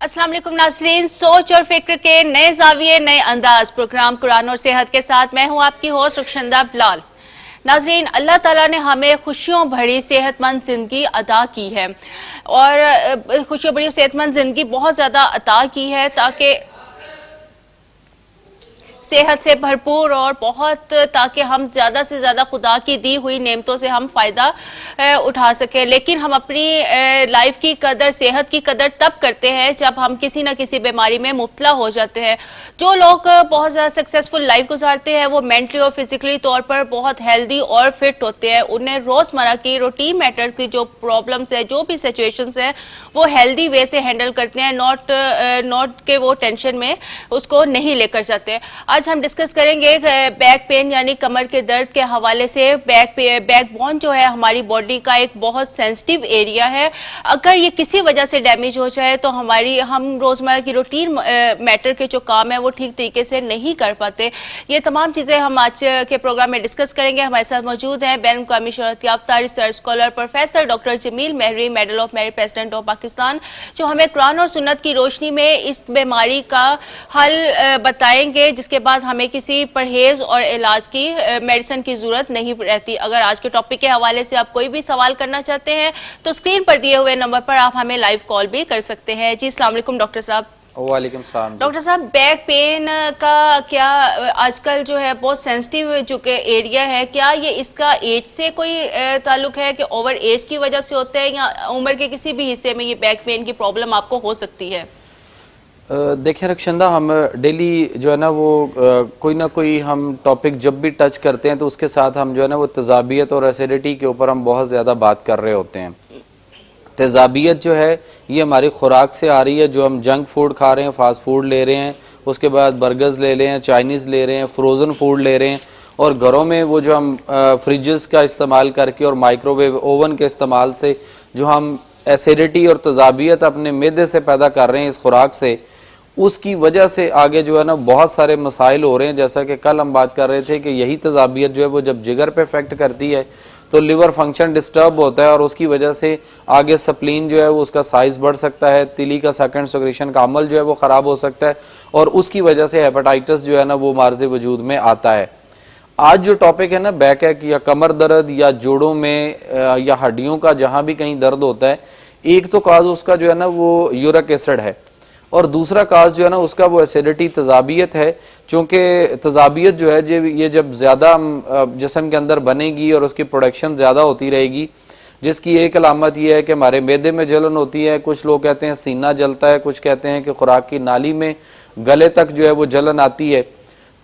अस्सलाम वालेकुम नाज़रीन, सोच और फिक्र के नए जाविये नए अंदाज प्रोग्राम कुरान और सेहत के साथ मैं हूं आपकी होस्ट रुखशंदा बिलाल। नाज़रीन, अल्लाह ताला ने हमें खुशियों भरी सेहतमंद जिंदगी अता की है और खुशियों भरी सेहतमंद जिंदगी बहुत ज़्यादा अता की है ताकि सेहत से भरपूर और बहुत ताकि हम ज़्यादा से ज़्यादा खुदा की दी हुई नेमतों से हम फ़ायदा उठा सकें। लेकिन हम अपनी लाइफ की कदर, सेहत की कदर तब करते हैं जब हम किसी न किसी बीमारी में मुब्तला हो जाते हैं। जो लोग बहुत ज़्यादा सक्सेसफुल लाइफ गुजारते हैं वो मेंटली और फिजिकली तौर पर बहुत हेल्दी और फिट होते हैं। उन्हें रोज़मर्रा की रूटीन मैटर की जो प्रॉब्लम्स है, जो भी सिचुएशंस हैं, वो हेल्दी वे से हैंडल करते हैं, नॉट के वो टेंशन में उसको नहीं लेकर जाते। आज हम डिस्कस करेंगे बैक पेन यानी कमर के दर्द के हवाले से। बैक बोन जो है हमारी बॉडी का एक बहुत सेंसिटिव एरिया है। अगर ये किसी वजह से डैमेज हो जाए तो हम रोजमर्रा की रूटीन मैटर के जो काम है वो ठीक तरीके से नहीं कर पाते। ये तमाम चीजें हम आज के प्रोग्राम में डिस्कस करेंगे। हमारे साथ मौजूद हैं बैन अवी शोहरत याफ्ता research scholar professor doctor Jamil Mahri, medal of merit president of Pakistan, जो हमें कुरान और सुन्नत की रोशनी में इस बीमारी का हल बताएंगे, जिसके बाद हमें किसी परहेज और इलाज की मेडिसिन की जरूरत नहीं रहती। अगर आज के टॉपिक के हवाले से आप कोई भी सवाल करना चाहते हैं तो स्क्रीन पर दिए हुए नंबर पर आप हमें लाइव कॉल भी कर सकते हैं। जी अस्सलाम वालेकुम डॉक्टर साहब। वालेकुम सलाम। डॉक्टर साहब, बैक पेन का क्या आजकल जो है बहुत सेंसिटिव जो कि एरिया है, क्या ये इसका एज से कोई ताल्लुक है कि ओवर एज की वजह से होता है या उम्र के किसी भी हिस्से में ये बैक पेन की प्रॉब्लम आपको हो सकती है? देखिए रक्षंदा, हम डेली जो है ना वो कोई ना कोई हम टॉपिक जब भी टच करते हैं तो उसके साथ हम जो है ना वो तेज़ाबियत और एसिडिटी के ऊपर हम बहुत ज़्यादा बात कर रहे होते हैं। तेज़ाबियत जो है ये हमारी खुराक से आ रही है। जो हम जंक फूड खा रहे हैं, फास्ट फूड ले रहे हैं, उसके बाद बर्गर्स ले रहे हैं, चाइनीज़ ले रहे हैं, फ्रोज़न फूड ले रहे हैं, और घरों में वो जो हम फ्रिजेस का इस्तेमाल करके और माइक्रोवेव ओवन के इस्तेमाल से जो हम एसिडिटी और तेज़ाबियत अपने मैदे से पैदा कर रहे हैं इस खुराक से, उसकी वजह से आगे जो है ना बहुत सारे मसाइल हो रहे हैं। जैसा कि कल हम बात कर रहे थे कि यही तेज़ाबियत जो है वो जब जिगर पे इफेक्ट करती है तो लिवर फंक्शन डिस्टर्ब होता है और उसकी वजह से आगे स्प्लीन जो है वो उसका साइज बढ़ सकता है, तिली का सेकंड सेक्रेशन का अमल जो है वो ख़राब हो सकता है और उसकी वजह से हेपेटाइटिस जो है ना वो मार्ज़ वजूद में आता है। आज जो टॉपिक है ना बैक एक या कमर दर्द या जोड़ों में या हड्डियों का जहाँ भी कहीं दर्द होता है, एक तो काज उसका जो है ना वो यूरिक एसिड है और दूसरा काज जो है ना उसका वो एसिडिटी तेज़ाबियत है। चूँकि तेज़ाबियत जो है ये जब ज़्यादा जिस्म के अंदर बनेगी और उसकी प्रोडक्शन ज़्यादा होती रहेगी, जिसकी एक अलामत ये है कि हमारे मैदे में जलन होती है। कुछ लोग कहते हैं सीना जलता है, कुछ कहते हैं कि खुराक की नाली में गले तक जो है वो जलन आती है।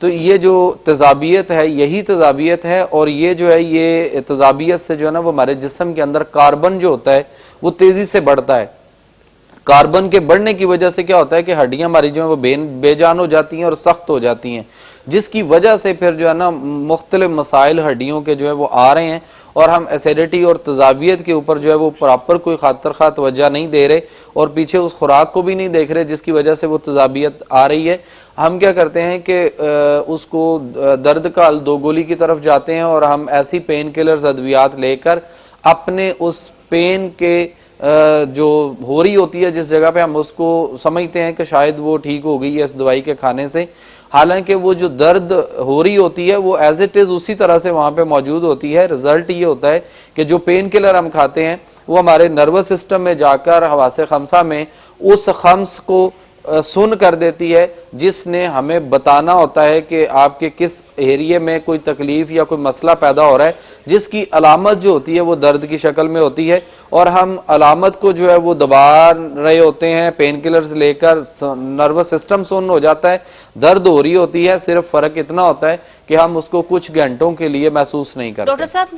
तो ये जो तेज़ाबियत है यही तेज़ाबियत है और ये जो है ये तेज़ाबियत से जो है ना वो हमारे जिस्म के अंदर कार्बन जो होता है वो तेज़ी से बढ़ता है। कार्बन के बढ़ने की वजह से क्या होता है कि हड्डियां हमारी जो है वो बेजान हो जाती हैं और सख्त हो जाती हैं, जिसकी वजह से फिर जो है ना मुख्तलिफ मसाइल हड्डियों के जो है वो आ रहे हैं और हम एसिडिटी और तेज़ाबियत के ऊपर जो है वो प्रॉपर कोई खातर खा तवज्जो नहीं दे रहे और पीछे उस खुराक को भी नहीं देख रहे जिसकी वजह से वो तेज़ाबियत आ रही है। हम क्या करते हैं कि उसको दर्द का दो गोली की तरफ जाते हैं और हम ऐसी पेन किलर्स अद्वियात लेकर अपने उस पेन के जो हो रही होती है जिस जगह पे हम उसको समझते हैं कि शायद वो ठीक हो गई है इस दवाई के खाने से, हालांकि वो जो दर्द हो रही होती है वो एज इट इज़ उसी तरह से वहाँ पे मौजूद होती है। रिजल्ट ये होता है कि जो पेन किलर हम खाते हैं वो हमारे नर्वस सिस्टम में जाकर हवासे खमसा में उस खम्स को सुन कर देती है, जिसने हमें बताना होता है कि आपके किस एरिया में कोई तकलीफ या कोई मसला पैदा हो रहा है, जिसकी अलामत जो होती है वो दर्द की शक्ल में होती है और हम अलामत को जो है वो दबा रहे होते हैं पेन किलर्स लेकर। नर्वस सिस्टम सुन्न हो जाता है, दर्द हो रही होती है, सिर्फ फर्क इतना होता है कि हम उसको कुछ घंटों के लिए महसूस नहीं करते। डॉक्टर साहब,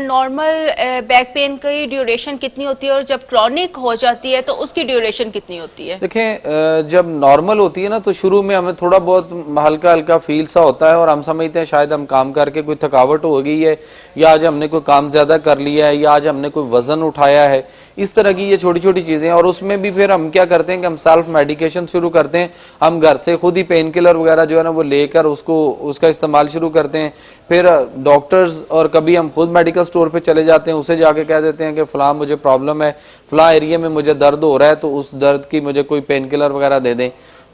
नॉर्मल बैक पेन की ड्यूरेशन कितनी होती है और जब क्रॉनिक हो जाती है तो उसकी ड्यूरेशन कितनी होती है? देखें, जब नॉर्मल होती है ना तो शुरू में हमें थोड़ा बहुत हल्का हल्का फील सा होता है और हम समझते हैं शायद हम काम करके कोई थकावट हो गई है या आज हमने कोई काम ज्यादा कर लिया है या आज हमने कोई वजन उठाया है, इस तरह की ये छोटी छोटी चीजें हैं। और उसमें भी फिर हम क्या करते हैं कि हम सेल्फ मेडिकेशन शुरू करते हैं, हम घर से खुद ही पेन किलर वगैरह जो है ना वो लेकर उसका इस्तेमाल शुरू करते हैं। फिर डॉक्टर्स और कभी हम खुद मेडिकल स्टोर पे चले जाते हैं, उसे जाके कह देते हैं कि फलां मुझे प्रॉब्लम है, फलां एरिया में मुझे दर्द हो रहा है, तो उस दर्द की मुझे कोई पेन किलर वगैरह दे दें।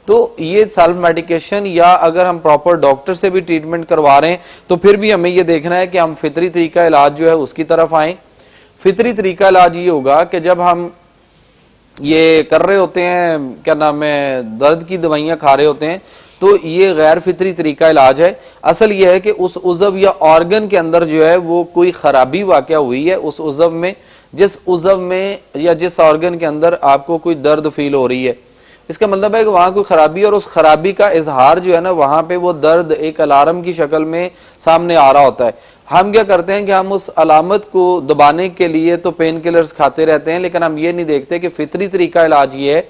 तो ये सेल्फ मेडिकेशन, या अगर हम प्रॉपर डॉक्टर से भी ट्रीटमेंट करवा रहे हैं तो फिर भी हमें ये देखना है कि हम फितरी तरीका इलाज जो है उसकी तरफ आए। फितरी तरीका इलाज ये होगा कि जब हम ये कर रहे होते हैं, क्या नाम है, दर्द की दवाइयां खा रहे होते हैं, तो ये गैर फितरी तरीका इलाज है। असल ये है कि उस उज़व या ऑर्गन के अंदर जो है वो कोई खराबी वाक़या हुई है, उस उज़व में, जिस उज़व में या जिस ऑर्गन के अंदर आपको कोई दर्द फील हो रही है, इसका मतलब है कि वहां कोई खराबी, और उस खराबी का इजहार जो है ना, वहां पे वो दर्द एक अलार्म की शक्ल में सामने आ रहा होता है। हम क्या करते हैं कि हम उस अलामत को दबाने के लिए तो पेन किलर्स खाते रहते हैं, लेकिन हम ये नहीं देखते कि फितरी तरीका इलाज ये है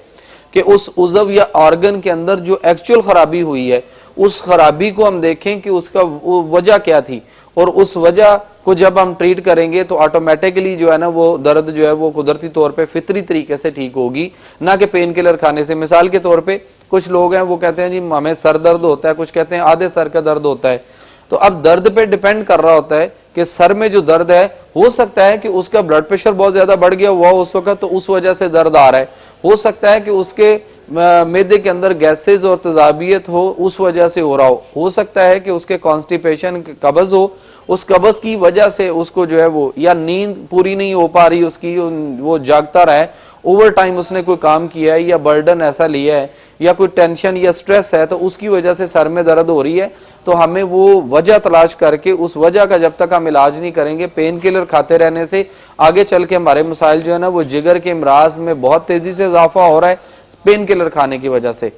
कि उस उज़व या ऑर्गन के अंदर जो एक्चुअल खराबी हुई है, उस खराबी को हम देखें कि उसका वो वजह क्या थी, और उस वजह को जब हम ट्रीट करेंगे तो ऑटोमेटिकली जो है ना वो दर्द जो है वो कुदरती तौर पे फितरी तरीके से ठीक होगी, ना कि पेन किलर खाने से। मिसाल के तौर पे कुछ लोग हैं वो कहते हैं जी हमें सर दर्द होता है, कुछ कहते हैं आधे सर का दर्द होता है। तो अब दर्द पे डिपेंड कर रहा होता है कि सर में जो दर्द है, हो सकता है कि उसका ब्लड प्रेशर बहुत ज्यादा बढ़ गया हुआ उस वक्त, तो उस वजह से दर्द आ रहा है। हो सकता है कि उसके मैदे के अंदर गैसेज और तेजाबियत हो, उस वजह से हो रहा हो सकता है कि उसके कॉन्स्टिपेशन कब्ज हो, उस कब्ज की वजह से उसको जो है वो, या नींद पूरी नहीं हो पा रही उसकी, वो जागता रहा है, ओवर टाइम उसने कोई काम किया है या बर्डन ऐसा लिया है या कोई टेंशन या स्ट्रेस है, तो उसकी वजह से सर में दर्द हो रही है। तो हमें वो वजह तलाश करके उस वजह का जब तक हम इलाज नहीं करेंगे, पेन किलर खाते रहने से आगे चल के हमारे मसाइल जो है ना वो जिगर के इमराज में बहुत तेजी से इजाफा हो रहा है पेन किलर खाने की वजह से।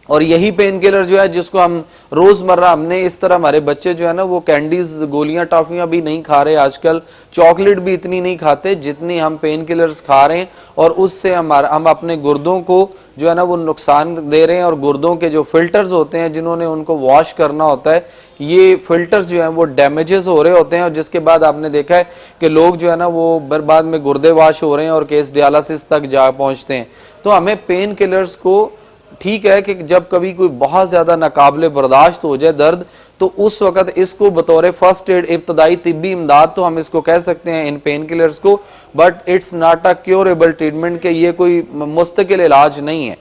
और यही पेन किलर जो है जिसको हम रोजमर्रा, हमने इस तरह, हमारे बच्चे जो है ना वो कैंडीज, गोलियां, टॉफियां भी नहीं खा रहे आजकल, चॉकलेट भी इतनी नहीं खाते जितनी हम पेन किलर्स खा रहे हैं, और उससे हम अपने गुर्दों को जो है ना वो नुकसान दे रहे हैं। और गुर्दों के जो फिल्टर्स होते हैं जिन्होंने उनको वॉश करना होता है, ये फिल्टर्स जो है वो डैमेजेस हो रहे होते हैं, और जिसके बाद आपने देखा है कि लोग जो है ना वो बर्बाद में गुर्दे वॉश हो रहे हैं और केस डायलिसिस तक जा पहुंचते हैं। तो हमें पेन किलर्स को, ठीक है कि जब कभी कोई बहुत ज्यादा नाकाबिले बर्दाश्त हो जाए दर्द, तो उस वक्त इसको बतौर फर्स्ट एड, इब्तदाई तिब्बी इमदाद, तो हम इसको कह सकते हैं इन पेन किलर्स को, but it's not a curable treatment, के ये कोई मुस्तकिल इलाज नहीं है।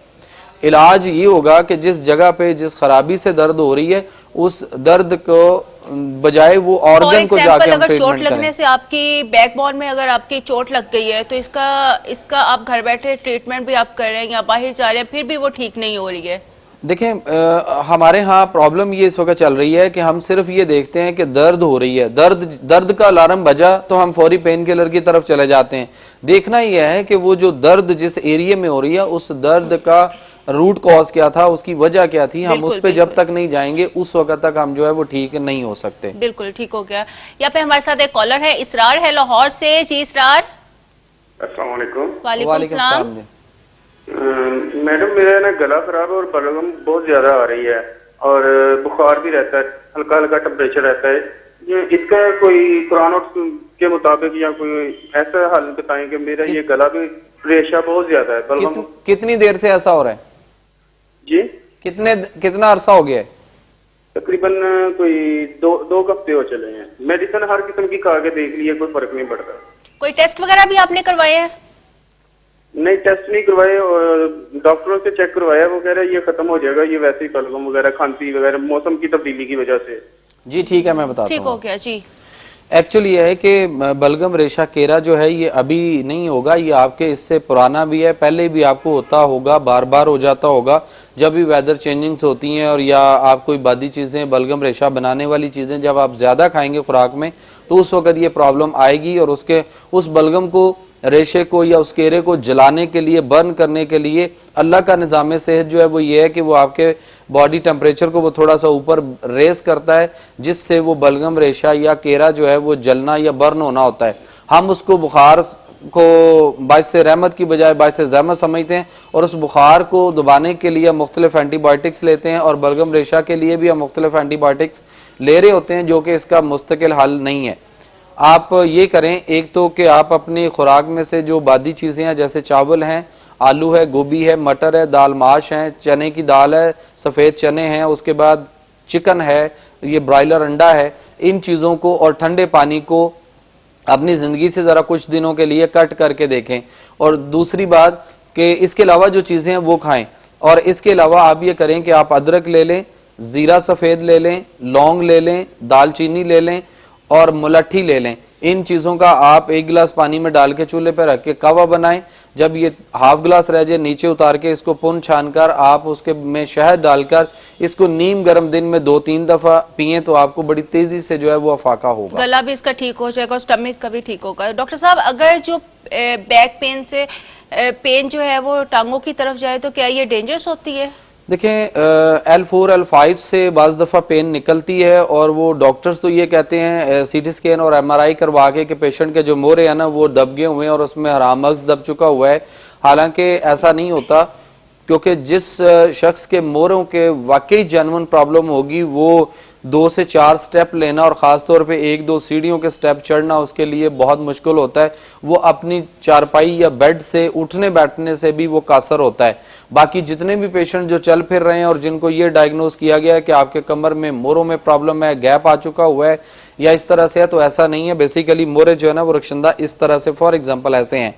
इलाज ये होगा कि जिस जगह पे जिस खराबी से दर्द हो रही है, उस दर्द को बजाय वो ऑर्गन को जाके हम अगर चोट ट्रीटमेंट लगने से आपकी बैकबोन में अगर आपकी चोट लग गई है, तो इसका आप घर बैठे ट्रीटमेंट भी आप कर रहे हैं या बाहर जा रहे हैं, फिर भी वो ठीक नहीं हो रही है। देखें, हमारे यहाँ प्रॉब्लम ये इस वक्त चल रही है कि हम सिर्फ ये देखते हैं कि दर्द हो रही है, दर्द का अलार्म बजा तो हम फौरी पेन किलर की तरफ चले जाते हैं। देखना यह है कि वो जो दर्द जिस एरिया में हो रही है, उस दर्द का रूट कॉज क्या था, उसकी वजह क्या थी, हम उस पर जब तक नहीं जाएंगे उस वक्त तक हम जो है वो ठीक नहीं हो सकते। बिल्कुल ठीक हो गया। यहाँ पे हमारे साथ एक कॉलर है, इसरार है लाहौर से। जी इसरार। अस्सलाम वालेकुम। वालेकुम सलाम। मैडम, मेरा ना गला खराब है और बलगम बहुत ज्यादा आ रही है, और बुखार भी रहता है, हल्का हल्का टेम्परेचर रहता है। ये इसका कोई कुरान के मुताबिक या कोई ऐसा हल बताएं कि मेरा ये गला भी रेशा बहुत ज्यादा है, बलगम। कितनी देर से ऐसा हो रहा है जी? कितना अरसा हो गया है? तकरीबन कोई दो हफ्ते हो चले हैं। मेडिसिन हर किस्म की खा के देख ली है, कोई फर्क नहीं पड़ता। कोई टेस्ट वगैरह भी आपने करवाए हैं? नहीं, टेस्ट नहीं करवाए, और डॉक्टरों से चेक करवाया, वो कह रहे हैं ये खत्म हो जाएगा, ये वैसे ही बलगम वगैरह, खांसी वगैरह मौसम की तब्दीली की वजह से। जी ठीक है, मैं बताता हूँ। ठीक हो गया जी। एक्चुअली ये है कि बलगम रेशा केरा जो है ये अभी नहीं होगा, ये आपके इससे पुराना भी है, पहले भी आपको होता होगा, बार बार हो जाता होगा जब भी वेदर चेंजिंग्स होती हैं, और या आप कोई बादी चीज़ें, बलगम रेशा बनाने वाली चीज़ें जब आप ज़्यादा खाएंगे खुराक में, तो उस वक्त ये प्रॉब्लम आएगी। और उस बलगम को, रेशे को या उस केरे को जलाने के लिए, बर्न करने के लिए अल्लाह का निज़ाम सेहत जो है वो ये है कि वो आपके बॉडी टेम्परेचर को वो थोड़ा सा ऊपर रेस करता है, जिससे वो बलगम रेशा या केरा जो है वो जलना या बर्न होना होता है। हम उसको बुखार को बाइस रहमत की बजाय बाइस ज़हमत समझते हैं, और उस बुखार को दबाने के लिए मुख्तलिफ एंटीबायोटिक्स लेते हैं, और बलगम रेशा के लिए भी हम मुख्तलिफ एंटीबायोटिक्स ले रहे होते हैं, जो कि इसका मुस्तकिल हल नहीं है। आप ये करें, एक तो कि आप अपनी खुराक में से जो बादी चीजें हैं जैसे चावल हैं, आलू है, गोभी है, मटर है, दाल माश है, चने की दाल है, सफेद चने हैं, उसके बाद चिकन है, ये ब्रॉयलर अंडा है, इन चीजों को और ठंडे पानी को अपनी जिंदगी से जरा कुछ दिनों के लिए कट करके देखें। और दूसरी बात कि इसके अलावा जो चीजें हैं वो खाएं। और इसके अलावा आप ये करें कि आप अदरक ले लें, जीरा सफेद ले लें, लौंग ले लें, दालचीनी ले लें और मुलट्ठी ले लें। इन चीजों का आप 1 गिलास पानी में डाल के चूल्हे पर रख के कावा बनाएं। जब ये हाफ गिलास रह जाए नीचे उतार के इसको पुन छानकर आप उसके में शहद डालकर इसको नीम गर्म दिन में 2-3 दफा पिए तो आपको बड़ी तेजी से जो है वो अफाका होगा, गला भी इसका ठीक हो जाएगा और स्टमक का भी ठीक होगा। डॉक्टर साहब, अगर जो बैक पेन से पेन जो है वो टांगों की तरफ जाए तो क्या ये डेंजरस होती है? देखें, L4 L5 से बाज दफ़ा पेन निकलती है और वो डॉक्टर्स तो ये कहते हैं सीटी स्कैन और MRI करवा के कि पेशेंट के जो मोरे हैं ना वो दब गए हुए हैं और उसमें हराम मग़ज़ दब चुका हुआ है। हालांकि ऐसा नहीं होता, क्योंकि जिस शख्स के मोरों के वाकई जेन्युइन प्रॉब्लम होगी वो 2 से 4 स्टेप लेना और ख़ास तौर पे 1-2 सीढ़ियों के स्टेप चढ़ना उसके लिए बहुत मुश्किल होता है। वो अपनी चारपाई या बेड से उठने बैठने से भी वो कासर होता है। बाकी जितने भी पेशेंट जो चल फिर रहे हैं और जिनको ये डायग्नोज किया गया है कि आपके कमर में मोरों में प्रॉब्लम है, गैप आ चुका हुआ है या इस तरह से है, तो ऐसा नहीं है। बेसिकली मोरे जो है ना वो रक्षंदा इस तरह से फॉर एग्जाम्पल ऐसे हैं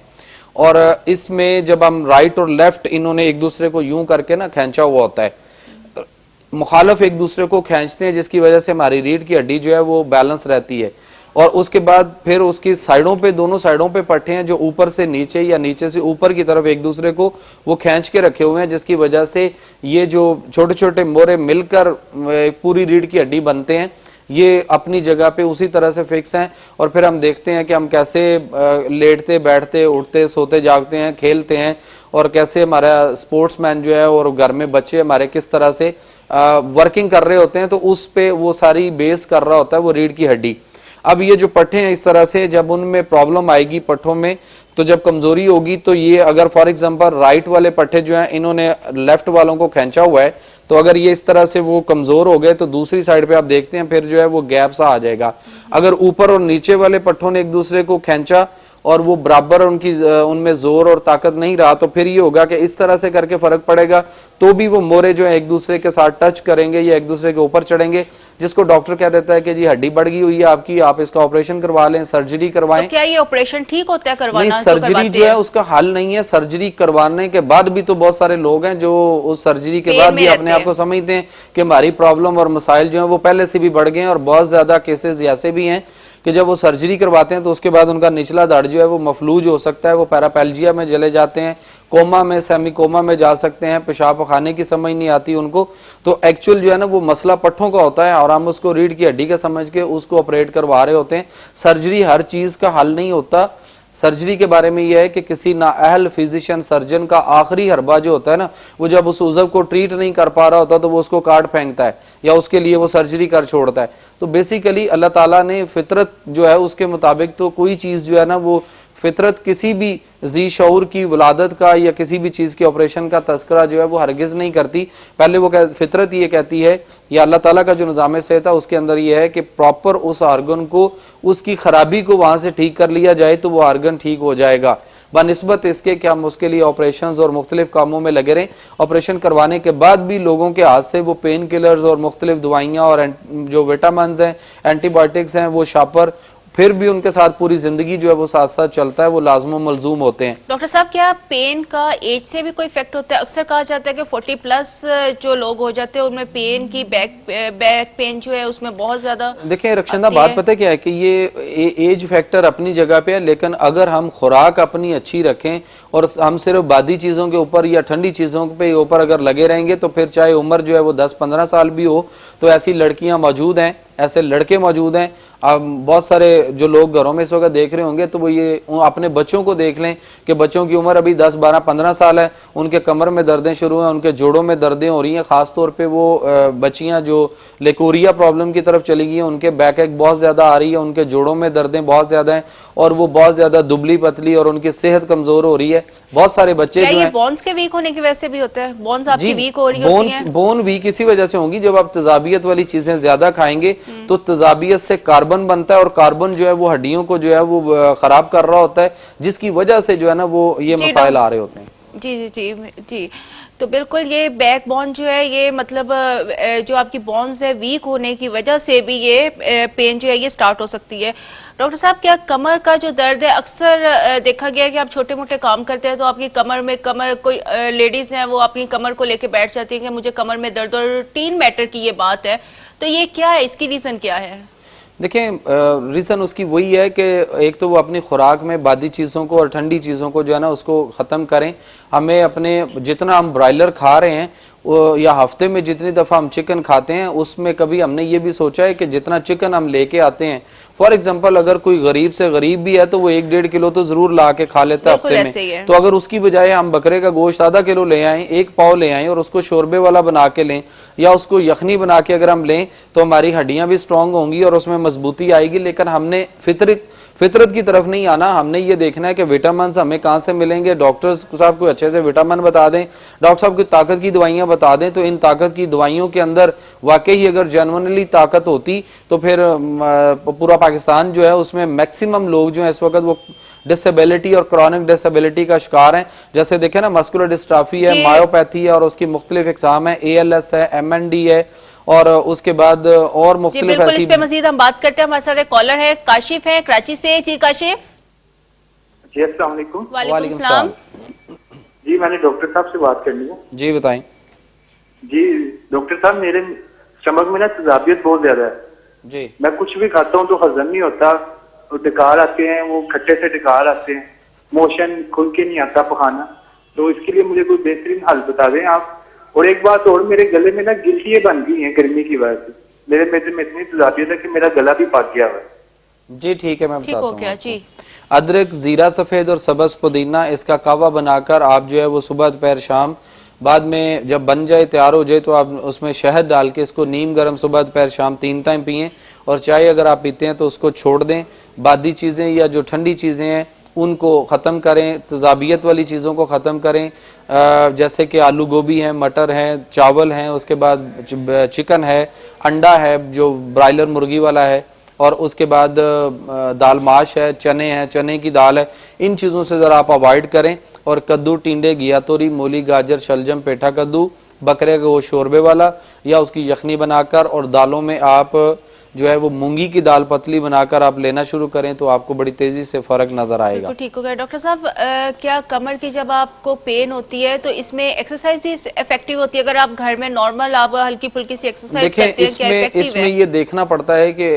और इसमें जब हम राइट और लेफ्ट इन्होंने एक दूसरे को यूं करके ना खींचा हुआ होता है, मुखालफ एक दूसरे को खींचते हैं, जिसकी वजह से हमारी रीढ़ की हड्डी जो है वो बैलेंस रहती है। और उसके बाद फिर उसकी साइडों पे, दोनों साइडों पे पट्टे हैं जो ऊपर से नीचे या नीचे से ऊपर की तरफ एक दूसरे को वो खींच के रखे हुए हैं, जिसकी वजह से ये जो छोटे छोटे मोरे मिलकर पूरी रीढ़ की हड्डी बनते हैं, ये अपनी जगह पे उसी तरह से फिक्स हैं। और फिर हम देखते हैं कि हम कैसे लेटते बैठते उठते सोते जागते हैं, खेलते हैं और कैसे हमारा स्पोर्ट्समैन जो है और घर में बच्चे हमारे किस तरह से वर्किंग कर रहे होते हैं, तो उस पे वो सारी बेस कर रहा होता है वो रीढ़ की हड्डी। अब ये जो पट्टे हैं इस तरह से जब उनमें प्रॉब्लम आएगी पट्टों में, तो जब कमजोरी होगी तो ये अगर फॉर एग्जांपल राइट वाले पट्टे जो हैं इन्होंने लेफ्ट वालों को खींचा हुआ है, तो अगर ये इस तरह से वो कमजोर हो गए तो दूसरी साइड पे आप देखते हैं फिर जो है वो गैप सा आ जाएगा। अगर ऊपर और नीचे वाले पट्टों ने एक दूसरे को खींचा और वो बराबर उनमें जोर और ताकत नहीं रहा, तो फिर ये होगा कि इस तरह से करके फर्क पड़ेगा, तो भी वो मोरे जो है एक दूसरे के साथ टच करेंगे या एक दूसरे के ऊपर चढ़ेंगे, जिसको डॉक्टर कह देता है कि जी हड्डी बढ़ गई हुई है आपकी, आप इसका ऑपरेशन करवा लें, सर्जरी करवाएं। तो क्या ये ऑपरेशन ठीक होता है करवाना? नहीं, सर्जरी जो है उसका हल नहीं है। सर्जरी करवाने के बाद भी तो बहुत सारे लोग हैं जो उस सर्जरी के बाद भी अपने आप को समझते हैं कि हमारी प्रॉब्लम और मसाइल जो है वो पहले से भी बढ़ गए हैं। और बहुत ज्यादा केसेस ऐसे भी हैं कि जब वो सर्जरी करवाते हैं तो उसके बाद उनका निचला धड़ जो है वो मफलूज हो सकता है, वो पैरापेल्जिया में चले जाते हैं, कोमा में, सेमी कोमा में जा सकते हैं, पेशाब खाने की समझ नहीं आती उनको। तो एक्चुअल जो है ना वो मसला पट्ठों का होता है और हम उसको रीढ़ की हड्डी का समझ के उसको ऑपरेट करवा रहे होते हैं। सर्जरी हर चीज का हल नहीं होता। सर्जरी के बारे में यह है कि किसी नाअहल फिजिशियन सर्जन का आखिरी हरबा जो होता है ना, वो जब उस उज़व को ट्रीट नहीं कर पा रहा होता तो वो उसको काट फेंकता है या उसके लिए वो सर्जरी कर छोड़ता है। तो बेसिकली अल्लाह ताला ने फितरत जो है उसके मुताबिक तो कोई चीज जो है ना वो फितरत किसी भी जी शऊर की वलादत का या किसी भी चीज के ऑपरेशन का तस्करा जो है वो हरगिज नहीं करती। पहले वो फितरत ये कहती है या अल्लाह ताला का जो निज़ाम सेहत है उसके अंदर ये है कि प्रॉपर उस आर्गन को, उसकी खराबी को वहां से ठीक कर लिया जाए तो वो आर्गन ठीक हो जाएगा, बनिस्बत इसके कि हम उसके लिए ऑपरेशंस और मुख्तलिफ कामों में लगे रहें। ऑपरेशन करवाने के बाद भी लोगों के हाथ से वो पेन किलर्स और मुख्तलिफ दवाइयाँ और जो विटामिन हैं, एंटीबायोटिक्स हैं, वो शापर फिर भी उनके साथ पूरी जिंदगी जो है वो साथ साथ चलता है, वो लाजम मलजूम होते हैं। डॉक्टर साहब, क्या पेन का एज से भी कोई इफेक्ट होता है? अक्सर कहा जाता है कि 40 प्लस जो लोग हो जाते हैं उनमें पेन की बैक पेन जो है उसमें बहुत ज्यादा। देखिए रक्षंदा, बात पता क्या है कि ये एज फैक्टर अपनी जगह पे है, लेकिन अगर हम खुराक अपनी अच्छी रखें और हम सिर्फ बादी चीजों के ऊपर या ठंडी चीजों पे ऊपर अगर लगे रहेंगे तो फिर चाहे उम्र जो है वो 10-15 साल भी हो, तो ऐसी लड़कियां मौजूद हैं, ऐसे लड़के मौजूद हैं। अब बहुत सारे जो लोग घरों में इस वक्त देख रहे होंगे तो वो ये अपने बच्चों को देख लें कि बच्चों की उम्र अभी 10-12-15 साल है, उनके कमर में दर्दें शुरू हैं, उनके जोड़ों में दर्दें हो रही हैं। खास तौर पे वो बच्चियां जो लेकोरिया प्रॉब्लम की तरफ चली गई हैं, उनके बैक एक बहुत ज्यादा आ रही है, उनके जोड़ों में दर्दें बहुत ज्यादा हैं और वो बहुत ज्यादा दुबली पतली और उनकी सेहत कमजोर हो रही है। बहुत सारे बच्चे जो हैं, बोन्स के वीक होने की वजह से भी होता है? बोन्स आपकी वीक हो रही होती हैं? बोन वीक इसी वजह से होंगी, जब आप तेजाबियत वाली चीजें ज्यादा खाएंगे तो तेजाबियत से कार्बन बनता है और कार्बन जो है वो हड्डियों को जो है वो खराब कर रहा होता है, जिसकी वजह से जो है ना वो ये मसाइल आ रहे होते हैं। जी जी जी जी। तो बिल्कुल ये बैकबोन जो है ये मतलब जो आपकी बोन्स है वीक होने की वजह से भी ये पेन जो है ये स्टार्ट हो सकती है। डॉक्टर साहब, क्या कमर का जो दर्द है, अक्सर देखा गया है कि आप छोटे मोटे काम करते हैं तो आपकी कमर कोई लेडीज हैं वो अपनी कमर को लेके बैठ जाती है कि मुझे कमर में दर्द, और रूटीन मैटर की ये बात है, तो ये क्या है, इसकी रीजन क्या है? देखें, रीज़न उसकी वही है कि एक तो वो अपनी खुराक में बादी चीज़ों को और ठंडी चीज़ों को जो है ना उसको ख़त्म करें। हमें अपने जितना हम ब्रॉयलर खा रहे हैं या हफ्ते में जितनी दफ़ा हम चिकन खाते हैं उसमें कभी हमने ये भी सोचा है कि जितना चिकन हम लेके आते हैं, फॉर एग्जांपल अगर कोई गरीब से गरीब भी है तो वो 1-1.5 किलो तो जरूर ला के खा लेता है हफ्ते में। तो अगर उसकी बजाय हम बकरे का गोश्त आधा किलो ले आए, 1 पाव ले आए और उसको शोरबे वाला बना के लें या उसको यखनी बना के अगर हम लें तो हमारी हड्डियां भी स्ट्रांग होंगी और उसमें मजबूती आएगी। लेकिन हमने फितरत की तरफ नहीं आना, हमने ये देखना है कि विटामिन हमें कहाँ से मिलेंगे। डॉक्टर्स साहब को अच्छे से विटामिन बता दें, डॉक्टर साहब को ताकत की दवाइयां बता दें, तो इन ताकत की दवाइयों के अंदर वाकई अगर जेन्युइनली ताकत होती तो फिर पूरा पाकिस्तान जो है उसमें मैक्सिमम लोग जो है इस वक्त वो डिसेबिलिटी और क्रॉनिक डिसेबिलिटी का शिकार हैं। जैसे देखें ना, मस्कुलर डिस्ट्राफी है, मायोपैथी है और उसकी मुख्तलिफ इकसाम है, ALS है, MND है और उसके बाद और मुख्तलिफ बिल्कुल इस पे मजीद हम बात करते हैं। हमारे साथ एक कॉलर है, काशिफ है कराची से। जी काशिफ। जी अस्सलाम वालेकुम। वालेकुम सलाम। जी मैंने डॉक्टर साहब से बात करनी है। जी बताएं। जी डॉक्टर साहब, मेरे स्टमक में ना तेजाबियत बहुत ज्यादा है जी। मैं कुछ भी खाता हूँ तो हजम नहीं होता, तो डकार आते हैं, वो खट्टे से डकार आते हैं, मोशन खुल के नहीं आता पखाना, तो इसके लिए मुझे कोई बेहतरीन हल बता दें आप। और एक बात और, मेरे गले में ना गिल्टियाँ बन गई हैं गर्मी की वजह से, मेरे में इतनी तेजाबियत है कि मेरा गला भी पक गया है। जी ठीक है, मैं ठीक हो गया जी। अदरक, जीरा सफेद और सब्ज पुदीना इसका कावा बनाकर आप जो है वो सुबह दोपहर शाम, बाद में जब बन जाए तैयार हो जाए तो आप उसमें शहद डाल के इसको नीम गर्म सुबह दोपहर शाम 3 टाइम पिएं। और चाय अगर आप पीते हैं तो उसको छोड़ दें। बादी चीज़ें या जो ठंडी चीज़ें हैं उनको ख़त्म करें, तेजाबियत वाली चीज़ों को ख़त्म करें, जैसे कि आलू गोभी है, मटर है, चावल हैं, उसके बाद चिकन है, अंडा है जो ब्रायलर मुर्गी वाला है, और उसके बाद दाल माश है, चने हैं, चने की दाल है। इन चीज़ों से ज़रा आप अवॉइड करें। और कद्दू, टिंडे, घिया तोरी, मूली, गाजर, शलजम, पेठा कद्दू, बकरे का वो शोरबे वाला या उसकी यखनी बनाकर, और दालों में आप जो है वो मूंगी की दाल पतली बनाकर आप लेना शुरू करें तो आपको बड़ी तेजी से फर्क नजर आएगा। ठीक हो गया। डॉक्टर साहब, क्या कमर की जब आपको पेन होती है तो इसमें एक्सरसाइज भी इफेक्टिव होती है? अगर आप घर में नॉर्मल आप हल्की फुल्की सी एक्सरसाइज करते हैं, क्या इफेक्टिव है? इसमें ये देखना पड़ता है कि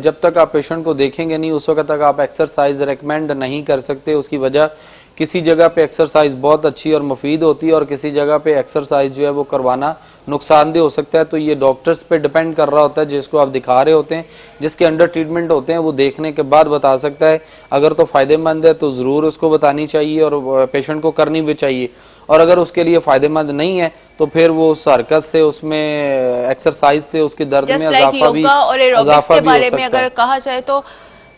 जब तक आप पेशेंट को देखेंगे नहीं उस वक्त तक आप एक्सरसाइज रेकमेंड नहीं कर सकते। उसकी वजह किसी जगह पे एक्सरसाइज बहुत अच्छी और मुफीद होती है और किसी जगह पे एक्सरसाइज जो है वो करवाना नुकसानदेह हो सकता है। तो ये डॉक्टर्स पे डिपेंड कर रहा होता है जिसको आप दिखा रहे होते हैं, जिसके अंडर ट्रीटमेंट होते हैं, वो देखने के बाद बता सकता है। अगर तो फ़ायदेमंद है तो ज़रूर उसको बतानी चाहिए और पेशेंट को करनी भी चाहिए, और अगर उसके लिए फ़ायदेमंद नहीं है तो फिर वो उस हरकत से, उसमें एक्सरसाइज से उसके दर्द में इजाफा भी हो सकता है। अगर कहा जाए तो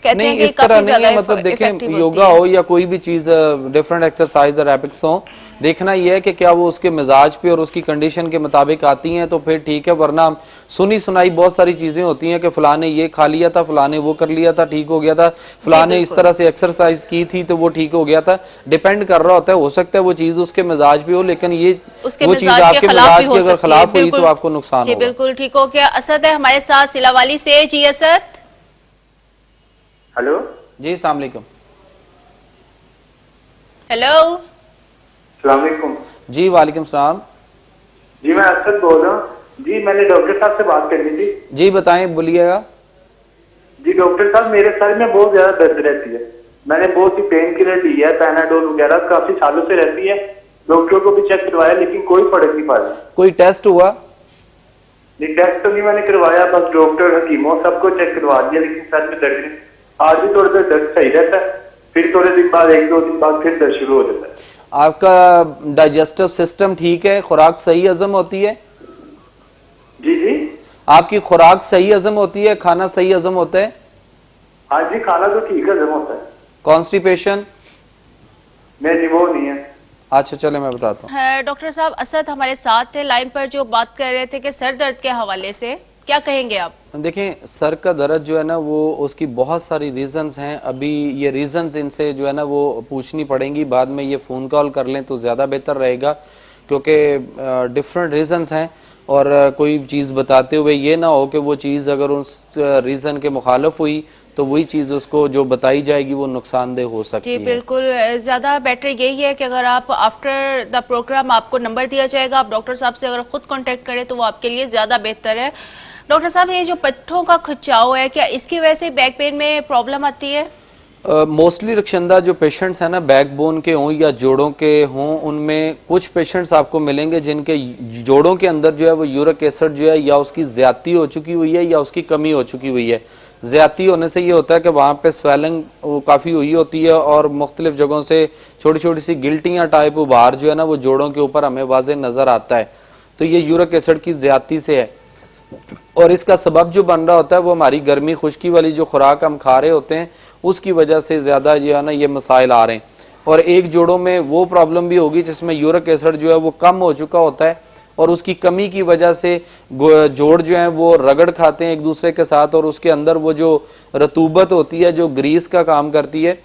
नहीं, इस तरह नहीं है। मतलब देखें, योगा हो या कोई भी चीज डिफरेंट एक्सरसाइज और एपिक्स हो, देखना यह है कि क्या वो उसके मिजाज पे और उसकी कंडीशन के मुताबिक आती हैं तो फिर ठीक है। वरना सुनी सुनाई बहुत सारी चीजें होती हैं कि फलाने ये खा लिया था, फलाने वो कर लिया था, ठीक हो गया था, फलाने इस तरह से एक्सरसाइज की थी तो वो ठीक हो गया था। डिपेंड कर रहा होता है, हो सकता है वो चीज उसके मिजाज पे हो, लेकिन ये वो चीज आपके मिजाज के अगर खिलाफ हुई तो आपको नुकसान होगा। बिल्कुल ठीक हो गया। असद है हमारे साथ सिलावाली से। जी असद। हेलो जी, अस्सलाम वालेकुम। हेलो, अस्सलाम वालेकुम। जी वालेकुम सलाम। जी मैं असद बोल रहा हूँ। जी मैंने डॉक्टर साहब से बात करनी थी। जी बताएं, बोलिएगा। जी डॉक्टर साहब, मेरे सर में बहुत ज्यादा दर्द रहती है, मैंने बहुत सी पेन किलर ली है, पैनाडोल वगैरह काफी सालों से रहती है, डॉक्टरों को भी चेक करवाया लेकिन कोई फर्क नहीं पड़ा। कोई टेस्ट हुआ? जी टेस्ट तो नहीं मैंने करवाया, बस डॉक्टर हकीमों सबको चेक करवा दिया, लेकिन सर में दर्द नहीं। आज भी थोड़ा सा दर्द सही रहता है, फिर थोड़े दिन बाद 1-2 दिन बाद फिर दर्द शुरू हो जाता है। आपका डाइजेस्टिव सिस्टम ठीक है? खुराक सही हजम होती है? जी जी। आपकी खुराक सही हजम होती है? खाना सही हजम होता है? हाँ जी, खाना तो ठीक हजम होता है। कॉन्स्टिपेशन? नहीं, वो नहीं है। अच्छा चले मैं बताता हूँ। डॉक्टर साहब, असद हमारे साथ थे लाइन पर जो बात कर रहे थे कि सर दर्द के हवाले से। क्या कहेंगे आप? देखें, सर का दर्द जो है ना वो उसकी बहुत सारी रीजंस हैं। अभी ये रीजंस इनसे जो है ना वो पूछनी पड़ेंगी, बाद में ये फ़ोन कॉल कर लें तो ज़्यादा बेहतर रहेगा, क्योंकि डिफरेंट रीजंस हैं और कोई चीज़ बताते हुए ये ना हो कि वो चीज़ अगर उस रीज़न के मुखालफ हुई तो वही चीज़ उसको जो बताई जाएगी वो नुकसानदेह हो सकती जी है। बिल्कुल, ज़्यादा बेटर यही है कि अगर आप आफ्टर द प्रोग्राम आपको नंबर दिया जाएगा, आप डॉक्टर साहब से अगर खुद कांटेक्ट करें तो वो आपके लिए ज़्यादा बेहतर है। डॉक्टर साहब, ये जो पट्टों का खिंचाव है, क्या इसकी वजह से बैक पेन में प्रॉब्लम आती है? मोस्टली रक्षंदा जो पेशेंट्स हैं ना बैकबोन के हों या जोड़ों के हों, उनमें कुछ पेशेंट्स आपको मिलेंगे जिनके जोड़ों के अंदर जो है वो यूरिक एसिड जो है या उसकी ज्यादती हो चुकी हुई है या उसकी कमी हो चुकी हुई है। ज्यादती होने से ये होता है कि वहाँ पे स्वेलिंग काफ़ी हुई होती है और मुख्तलिफ जगहों से छोटी छोटी सी गिल्टियाँ टाइप उभार जो है ना वो जोड़ों के ऊपर हमें वाज़े नज़र आता है। तो ये यूरिक एसिड की ज्यादती से है और इसका सबब जो बन रहा होता है वो हमारी गर्मी खुश्की वाली जो खुराक हम खा रहे होते हैं उसकी वजह से ज़्यादा जो है ना ये मसाइल आ रहे हैं। और एक जोड़ों में वो प्रॉब्लम भी होगी जिसमें यूरिक एसिड जो है वो कम हो चुका होता है और उसकी कमी की वजह से जोड़ जो है वो रगड़ खाते हैं एक दूसरे के साथ और उसके अंदर वो जो रतूबत होती है जो ग्रीस का काम करती है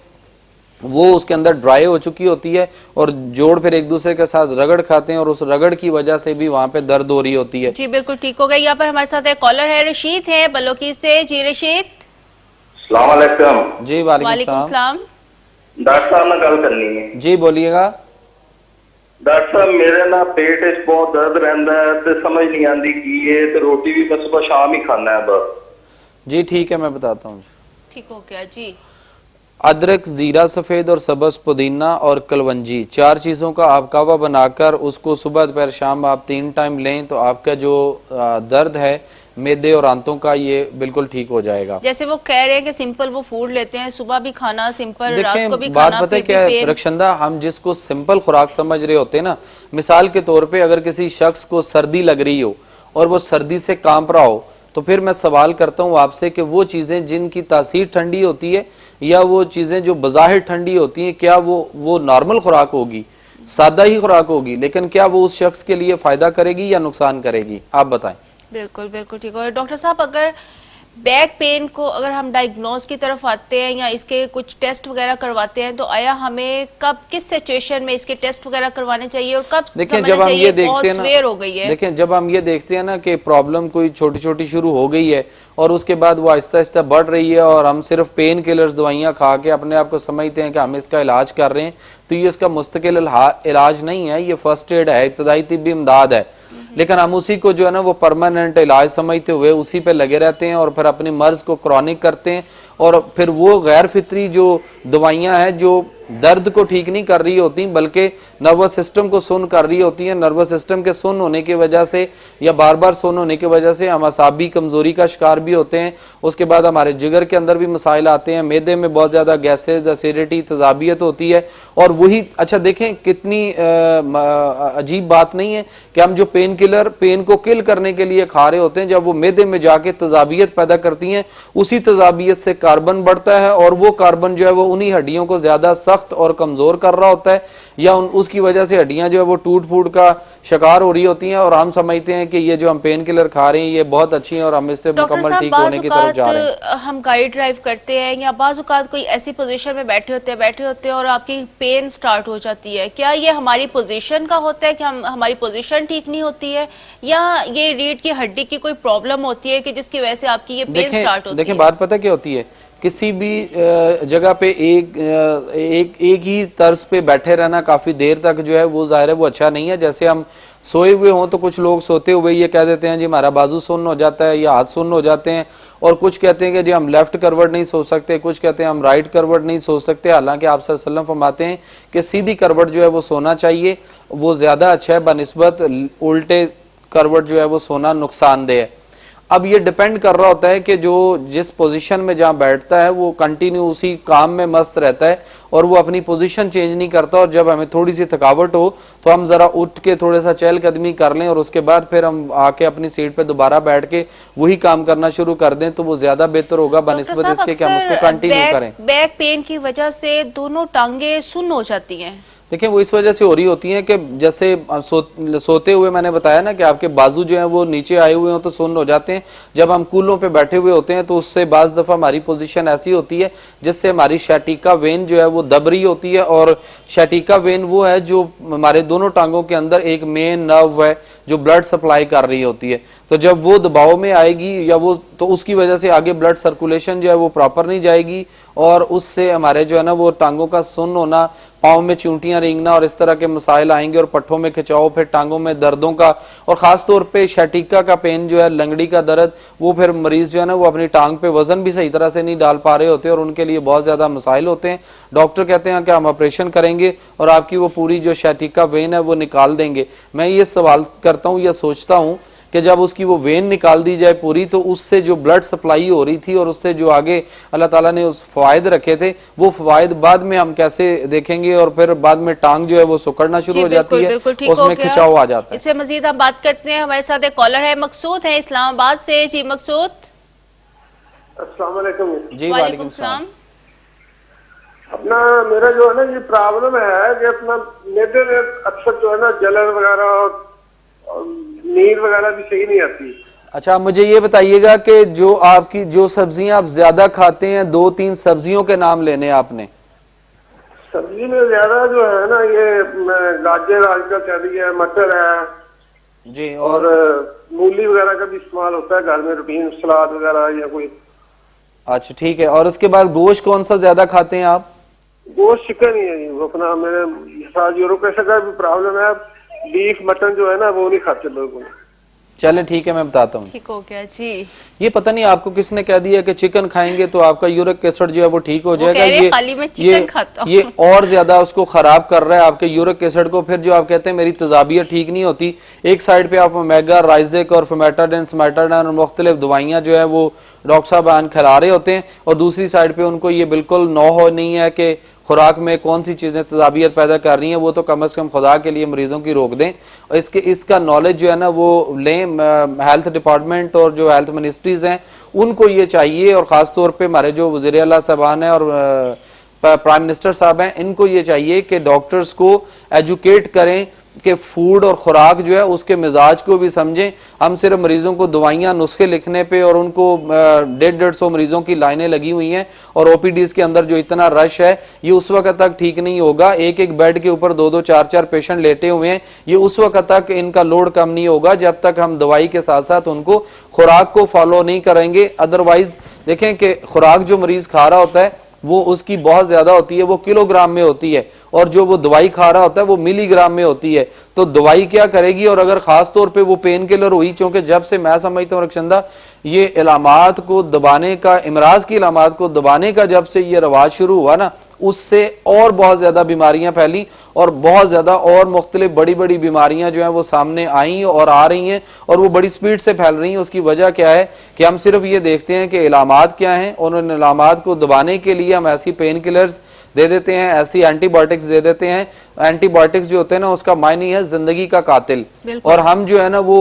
वो उसके अंदर ड्राई हो चुकी होती है और जोड़ फिर एक दूसरे के साथ रगड़ खाते हैं और उस रगड़ की वजह से भी वहां पे दर्द हो रही होती है। जी बिल्कुल ठीक हो गई। यहाँ पर हमारे साथ एक कॉलर है, रशीद है बलोकी से। जी रशीद। अस्सलाम वालेकुम। जी वालेकुम सलाम। डॉक्टर साहब ने गल करनी है। जी बोलिएगा। डॉक्टर साहब मेरे ना पेट च बहुत दर्द रहता है तो समझ नहीं आती की है, तो रोटी भी मैं सुबह शाम ही खाना है बस। जी ठीक है, मैं बताता हूँ। ठीक हो गया जी। अदरक, जीरा सफ़ेद और सब्ज़ पुदीना और कलवंजी, 4 चीज़ों का आप कावा बनाकर उसको सुबह दोपहर शाम आप 3 टाइम लें तो आपका जो दर्द है मैदे और आंतों का ये बिल्कुल ठीक हो जाएगा। जैसे वो कह रहे हैं कि सिंपल वो फूड लेते हैं, सुबह भी खाना सिंपल, रात को भी बात खाना, पता है क्या है रक्षंदा, हम जिसको सिंपल खुराक समझ रहे होते हैं ना, मिसाल के तौर पे अगर किसी शख्स को सर्दी लग रही हो और वो सर्दी से कांप रहा हो तो फिर मैं सवाल करता हूँ आपसे कि वो चीज़ें जिनकी तासीर ठंडी होती है या वो चीज़ें जो बज़ाहिर ठंडी होती हैं, क्या वो नॉर्मल खुराक होगी, सादा ही खुराक होगी, लेकिन क्या वो उस शख्स के लिए फ़ायदा करेगी या नुकसान करेगी? आप बताएं। बिल्कुल बिल्कुल ठीक है। डॉक्टर साहब, अगर बैक पेन को अगर हम डायग्नोज की तरफ आते हैं या इसके कुछ टेस्ट वगैरह करवाते हैं तो आया हमें कब किस सिचुएशन में इसके टेस्ट वगैरह करवाने चाहिए और कब देखें जब हम ये देखते हैं ना, हो गई है, देखें जब हम ये देखते हैं ना कि प्रॉब्लम कोई छोटी छोटी शुरू हो गई है और उसके बाद वो आहिस्ता आहिस्ता बढ़ रही है और हम सिर्फ पेन किलर्स दवाइयाँ खा के अपने आप को समझते हैं कि हम इसका इलाज कर रहे हैं, तो ये इसका मुस्तकिल इलाज नहीं है, ये फर्स्ट एड है, इब्तदाई तिब्बी इमदाद है। लेकिन हम उसी को जो है ना वो परमानेंट इलाज समझते हुए उसी पे लगे रहते हैं और फिर अपनी मर्ज को क्रॉनिक करते हैं और फिर वो गैर फितरी जो दवाइयां हैं जो दर्द को ठीक नहीं कर रही होती बल्कि नर्वस सिस्टम को सुन कर रही होती हैं, नर्वस सिस्टम के सुन होने की वजह से या बार बार सुन होने की वजह से हम असाबी कमजोरी का शिकार भी होते हैं। उसके बाद हमारे जिगर के अंदर भी मसाइल आते हैं, मैदे में बहुत ज्यादा गैसेज, एसिडिटी, तेजाबियत होती है और वही अच्छा देखें कितनी अजीब बात नहीं है कि हम जो पेन किलर पेन को किल करने के लिए खा रहे होते हैं, जब वो मैदे में जाके तेजाबियत पैदा करती हैं उसी तेजाबियत से कार्बन बढ़ता है और वो कार्बन जो है वो उन्हीं हड्डियों को ज्यादा सख्त और कमजोर कर रहा होता है या उसकी वजह से हड्डियां जो है वो टूट फूट का शिकार हो रही होती हैं और हम समझते हैं कि ये जो हम पेन किलर खा रहे हैं ये बहुत अच्छी है और हम इससे मुकम्मल ठीक होने की तरफ जा रहे हैं। हम गाड़ी ड्राइव करते हैं या बाज़ औक़ात कोई ऐसी पोजीशन में बैठे होते हैं और आपकी पेन स्टार्ट हो जाती है, क्या ये हमारी पोजीशन का होता है कि हमारी पोजीशन ठीक नहीं होती है या ये रीढ़ की हड्डी की कोई प्रॉब्लम होती है कि जिसकी वजह से आपकी ये पेन स्टार्ट होती है? देखिए बात पता क्या होती है, किसी भी जगह पे एक ही तर्ज पे बैठे रहना काफी देर तक जो है वो जाहिर है वो अच्छा नहीं है। जैसे हम सोए हुए हों तो कुछ लोग सोते हुए ये कह देते हैं जी हमारा बाजू सुन्न हो जाता है या हाथ सुन्न हो जाते हैं और कुछ कहते हैं कि जी हम लेफ्ट करवट नहीं सो सकते, कुछ कहते हैं हम राइट करवट नहीं सो सकते। हालांकि आप सल्लल्लाहु अलैहि वसल्लम फरमाते हैं कि सीधी करवट जो है वो सोना चाहिए, वो ज्यादा अच्छा है बनिस्बत उल्टे करवट जो है वो सोना नुकसानदेह है। अब ये डिपेंड कर रहा होता है कि जो जिस पोजीशन में जहां बैठता है वो कंटिन्यू उसी काम में मस्त रहता है और वो अपनी पोजीशन चेंज नहीं करता और जब हमें थोड़ी सी थकावट हो तो हम जरा उठ के थोड़ा सा चहलकदमी कर लें और उसके बाद फिर हम आके अपनी सीट पे दोबारा बैठ के वही काम करना शुरू कर दें तो वो ज्यादा बेहतर होगा बनिस्बत इसके कि हम उसको कंटिन्यू करें। बैक पेन की वजह से दोनों टांगे सुन्न हो जाती हैं। देखिए वो इस वजह से हो रही होती हैं कि जैसे सोते हुए मैंने बताया ना कि आपके बाजू जो है वो नीचे आए हुए हो तो सुन्न हो जाते हैं। जब हम कूलों पे बैठे हुए होते हैं तो उससे बाज दफा हमारी पोजीशन ऐसी होती है जिससे हमारी शैटिका वेन जो है वो दब रही होती है। और शैटिका वेन वो है जो हमारे दोनों टांगों के अंदर एक मेन नर्व है जो ब्लड सप्लाई कर रही होती है। तो जब वो दबाव में आएगी या वो, तो उसकी वजह से आगे ब्लड सर्कुलेशन जो है वो प्रॉपर नहीं जाएगी और उससे हमारे जो है ना वो टांगों का सुन्न होना, पाँव में चूंटियां रेंगना और इस तरह के मसाइल आएंगे और पट्ठों में खिंचाव, फिर टांगों में दर्दों का और खास तौर पे शैटिका का पेन जो है, लंगड़ी का दर्द, वो फिर मरीज जो है ना वो अपनी टांग पे वजन भी सही तरह से नहीं डाल पा रहे होते और उनके लिए बहुत ज्यादा मसाइल होते हैं। डॉक्टर कहते हैं कि हम ऑपरेशन करेंगे और आपकी वो पूरी जो शैटिका वेन है वो निकाल देंगे। मैं ये सवाल करता हूँ या सोचता हूँ कि जब उसकी वो वेन निकाल दी जाए पूरी तो उससे जो ब्लड सप्लाई हो रही थी और उससे जो आगे अल्लाह ताला ने उस फवायद रखे थे वो फवायद बाद में हम कैसे देखेंगे और फिर बाद में टांग जो है वो सुकड़ना शुरू हो जाती है, उसमें खिंचाव आ जाता है। इस पे मजीद हम बात करते हैं। हमारे साथ एक कॉलर है, मकसूद है इस्लामाबाद से। जी मकसूद। अस्सलाम वालेकुम। जी वालेकुम सलाम। अपना मेरा जो है ना ये प्रॉब्लम है कि अपना मेरे अक्सर जो है ना जलन वगैरह और नींद वगैरह भी सही नहीं आती। अच्छा, मुझे ये बताइएगा कि जो आपकी जो सब्जियां आप ज्यादा खाते हैं, 2-3 सब्जियों के नाम लेने आपने। सब्जी में ज्यादा जो है ना ये गाजर आजकल चल रही है, मटर है जी, और मूली वगैरह का भी इस्तेमाल होता है घर में, रूटीन सलाद वगैरह या कोई। अच्छा ठीक है। और उसके बाद गोश्त कौन सा ज्यादा खाते हैं आप? गोश्त चिकन ही है वो, अपना मेरे साथ यूरोप का भी प्रॉब्लम है, बीफ मटन जो है ना वो नहीं खाते लोग। चले ठीक है, मैं बताता हूँ। ठीक हो गया जी। ये पता नहीं आपको किसने कह दिया कि चिकन खाएंगे तो आपका यूरिक एसिड जो है वो ठीक हो जाएगा। ये खाली मैं चिकन खाता हूं। ये और ज्यादा उसको खराब कर रहा है आपके यूरिक एसिड को। फिर जो आप कहते हैं मेरी तजाबियत ठीक नहीं होती, एक साइड पे आप ओमेगा, राइजिक और फमेटाडिन, स्मेटाडिन और मुख्तलिफ दवाइयां जो है वो डॉक्टर साहब खिला रहे होते हैं और दूसरी साइड पे उनको ये बिल्कुल नो हो नहीं है कि खुराक में कौन सी चीजें तजाबियत पैदा कर रही हैं। वो तो कम से कम खुदा के लिए मरीजों की रोक दें और इसका नॉलेज जो है ना वो लें। हेल्थ डिपार्टमेंट और जो हेल्थ मिनिस्ट्रीज हैं उनको ये चाहिए और खास तौर पे हमारे जो वज़ीर आला साहबान हैं और प्राइम मिनिस्टर साहब हैं, इनको ये चाहिए कि डॉक्टर्स को एजुकेट करें कि फूड और खुराक जो है उसके मिजाज को भी समझें। हम सिर्फ मरीजों को दवाइयां, नुस्खे लिखने पे और उनको 150-150 मरीजों की लाइनें लगी हुई हैं और ओपीडीज के अंदर जो इतना रश है ये उस वक्त तक ठीक नहीं होगा। एक एक बेड के ऊपर 2-2, 4-4 पेशेंट लेटे हुए हैं, ये उस वक्त तक इनका लोड कम नहीं होगा जब तक हम दवाई के साथ साथ उनको खुराक को फॉलो नहीं करेंगे। अदरवाइज देखें कि खुराक जो मरीज खा रहा होता है वो उसकी बहुत ज्यादा होती है, वो किलोग्राम में होती है और जो वो दवाई खा रहा होता है वो मिलीग्राम में होती है। तो दवाई क्या करेगी? और अगर खास तौर पे वो पेन किलर हुई, चूंकि जब से मैं समझता हूँ रक्षंदा ये इलामात को दबाने का, इमराज की इलामात को दबाने का जब से ये रवाज शुरू हुआ ना, उससे और बहुत ज्यादा बीमारियां फैली और बहुत ज्यादा और मुख्तलिफ बड़ी बड़ी बीमारियां जो हैं वो सामने आई और आ रही हैं और वो बड़ी स्पीड से फैल रही हैं। उसकी वजह क्या है कि हम सिर्फ ये देखते हैं कि इलामात क्या हैं और उन इलामात को दबाने के लिए हम ऐसी पेन किलर्स दे देते हैं, ऐसी एंटीबायोटिक्स दे देते हैं। एंटीबायोटिक्स जो होते हैं ना उसका मायने है जिंदगी का कातिल और हम जो है ना वो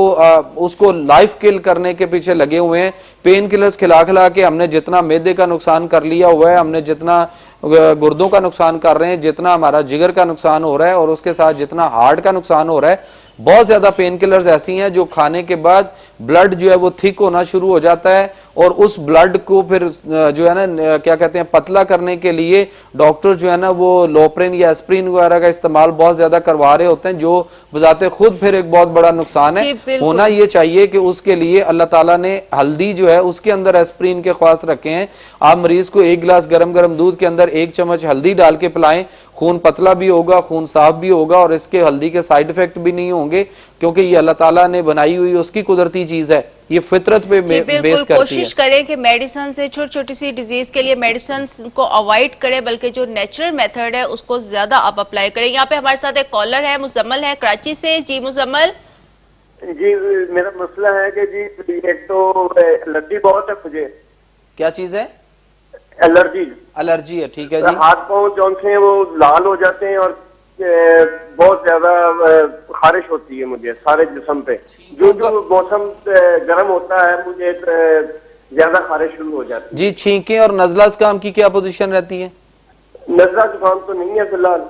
उसको लाइफ किल करने के पीछे लगे हुए हैं। पेन किलर्स खिला खिला के हमने जितना मैदे का नुकसान कर लिया हुआ है, हमने जितना गुर्दों का नुकसान कर रहे हैं, जितना हमारा जिगर का नुकसान हो रहा है और उसके साथ जितना हार्ट का नुकसान हो रहा है। बहुत ज्यादा पेन किलर्स ऐसी हैं जो खाने के बाद ब्लड जो है वो थिक होना शुरू हो जाता है और उस ब्लड को फिर जो है ना क्या कहते हैं पतला करने के लिए डॉक्टर जो है ना वो लोप्रिन या एस्प्रिन वगैरह का इस्तेमाल बहुत ज्यादा करवा रहे होते हैं, जो बजाते खुद फिर एक बहुत बड़ा नुकसान है। होना ये चाहिए कि उसके लिए अल्लाह ताला ने हल्दी जो है उसके अंदर एस्प्रिन के ख्वास रखे हैं। आप मरीज को 1 गिलास गरम गरम दूध के अंदर 1 चम्मच हल्दी डाल के पिलाएं, खून पतला भी होगा, खून साफ भी होगा और इसके हल्दी के साइड इफेक्ट भी नहीं होंगे क्योंकि ये अल्लाह ताला ने बनाई हुई उसकी कुदरती चीज है, ये फितरत पे बेस करती है। कोशिश करें कि मेडिसिन से छोटी छोटी सी डिजीज के लिए मेडिसिन को अवॉइड करें, बल्कि जो नेचुरल मेथड है उसको ज्यादा आप अप्लाई करें। यहाँ पे हमारे साथ एक कॉलर है, मुजम्मल है कराची से। जी मुजम्मल। जी मेरा मसला है कि जी एक तो एलर्जी बहुत है मुझे। क्या चीज है? एलर्जी है। ठीक है जी। हाथ पांव जो हैं वो लाल हो जाते हैं और बहुत ज्यादा खारिश होती है मुझे सारे जिस्म पे। जो मौसम गर्म होता है मुझे ज्यादा खारिश शुरू हो जाती है। जी छींके और नजला जुकाम की क्या पोजीशन रहती है? नजला जुकाम तो नहीं है फिलहाल।